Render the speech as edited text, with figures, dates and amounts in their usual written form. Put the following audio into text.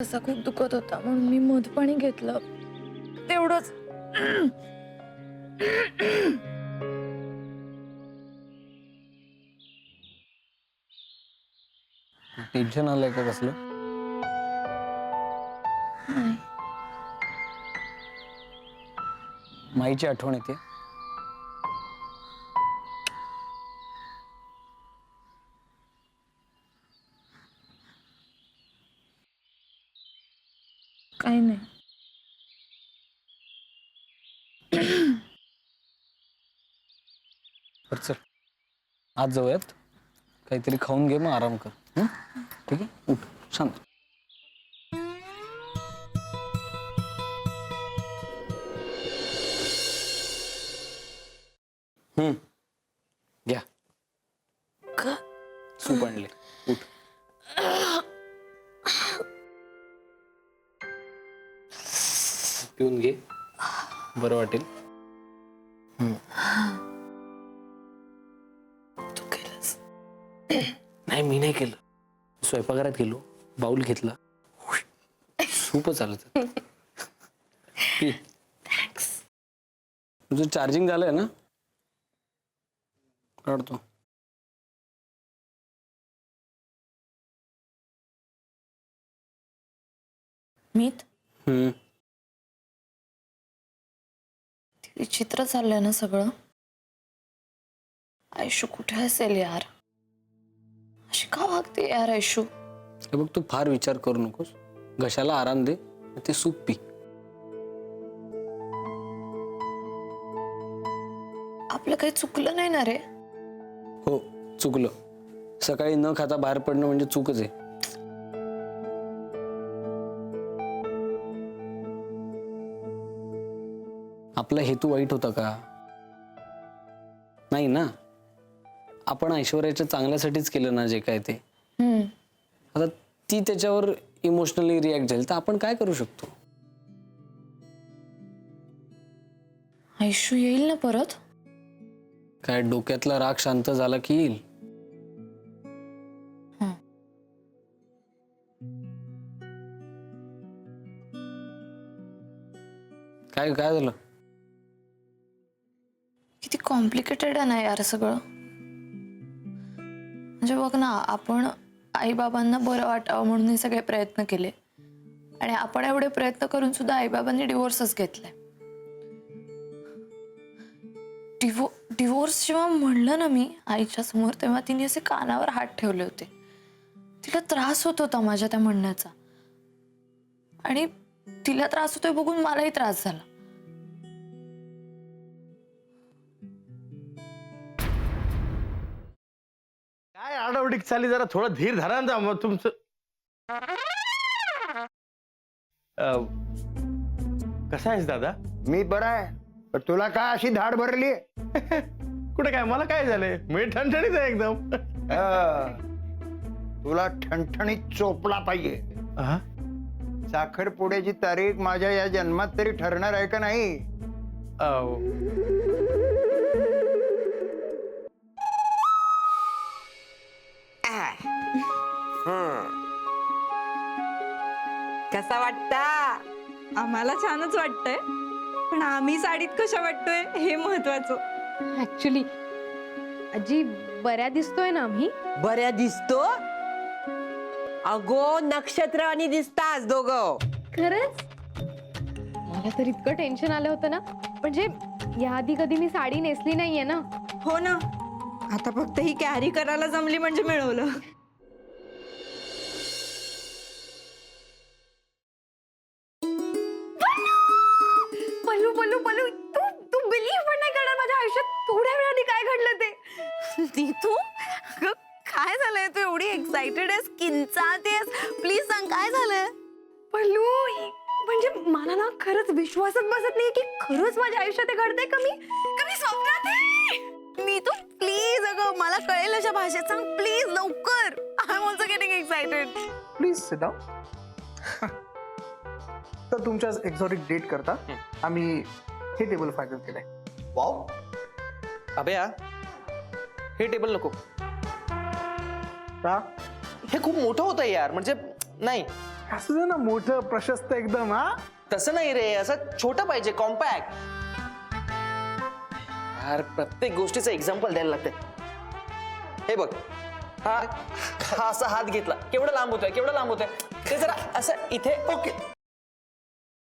असा खूप दुखत होता म्हणून मी मध पाणी घेतलं तेवढंच. टेन्शन आलंय का कसलं? नाही. माईची आठवण येते. काही नाही. बरं चल, आज जाऊयात. काहीतरी खाऊन घे, मग आराम कर. ठीक आहे, उठ शांत. घ्या, सूप आणले. उठ. पिऊन घे, बरं वाटेल. तू केलंस. नाही, मी नाही केलं. स्वयंपाकघरात गेलो, बाऊल घेतला, सूपच आलं. थँक्स. तुझं चार्जिंग झालंय ना? काढतो. मीत विचित्र चाललंय ना सगळं. आयशू कुठे असेल यार? अशी का वागते यार आयशू? हे बघ, तू फार विचार करू नकोस. घशाला आराम दे, ते सूप पी. आपलं काही चुकलं नाही ना रे? हो, चुकलं. सकाळी न खाता बाहेर पडणं म्हणजे चूकच आहे. आपला हेतू वाईट होता का? नाही ना. आपण ऐश्वर्याच्या चांगल्यासाठीच केलं ना जे काय ते. आता ती त्याच्यावर इमोशनली रिॲक्ट झाली तर आपण काय करू शकतो? आयशू येईल ना परत? काय डोक्यातला राग शांत झाला की येईल. काय काय झालं? किती कॉम्प्लिकेटेड आहे ना यार सगळं. म्हणजे बघ ना, आपण आईबाबांना बरं वाटावं म्हणून हे सगळे प्रयत्न केले आणि आपण एवढे प्रयत्न करून सुद्धा आईबाबांनी डिवोर्सच घेतलाय. डिवोर्स जेव्हा म्हणलं ना मी आईच्या समोर, तेव्हा तिने असे कानावर हात ठेवले होते. तिला त्रास होत होता माझ्या त्या म्हणण्याचा आणि तिला त्रास होतोय बघून मलाही त्रास झाला. काय आडावडीक चालली, जरा थोडं धीर धरा ना मग तुमचं. कसा आहेस दादा? मी बरा आहे, पण तुला काय अशी धाड भरली? कुठे काय, मला काय झालंय? मी ठणठणीत आहे एकदम. तुला ठणठणीत चोपला पाहिजे. साखरपुड्याची तारीख माझ्या या जन्मात तरी ठरणार आहे का नाही? कसा वाटता? आम्हाला छानच वाटतंय, पण आम्ही साडीत कशा वाटतोय हे महत्वाचं. ऍक्च्युली आजी बऱ्या दिसतोय ना आम्ही? बऱ्या दिसतो. अगो नक्षत्र आणि दिसतास दोघं. खरंच मला तर इतकं टेन्शन आलं होतं ना, म्हणजे याआधी कधी मी साडी नेसली नाहीये ना. हो ना, आता फक्त ही कॅरी करायला जमली म्हणजे मिळवलं. पल्लू पल्लू पल्लू, तू तू बिलीव्ह पण नाही करणार माझ्या आयुष्यात थोड्या वेळाने काय घडलं ते. तू काय झालंय? तू एवढी एक्साइटेड आहेस, किंचाळतेस, प्लीज सांग काय झालंय? पल्लू म्हणजे मला ना खरंच विश्वासच बसत नाही की खरंच माझ्या आयुष्यात हे घडतंय. कमी स्वप्नात आहे. नीतू प्लीज, अगं मला कळेल अशा भाषेत सांग प्लीज, लवकर. I am also getting excited. Please sit down. तर तुमच्या एक्झॉटिक डेट करता आम्ही हे टेबल फायनल केलंय. वाव अभया, हे टेबल नको. का? हे खूप मोठं होतं यार, म्हणजे नाही असू दे ना मोठं प्रशस्त एकदम. हा तसं नाही रे, असं छोटं पाहिजे, कॉम्पॅक्ट. यार प्रत्येक गोष्टीचं एक्झाम्पल द्यायला लागते. हे बघ, हा असा हात घेतला, केवढा लांब होतोय, केवढा लांब होतोय, ते जरा असं इथे. ओके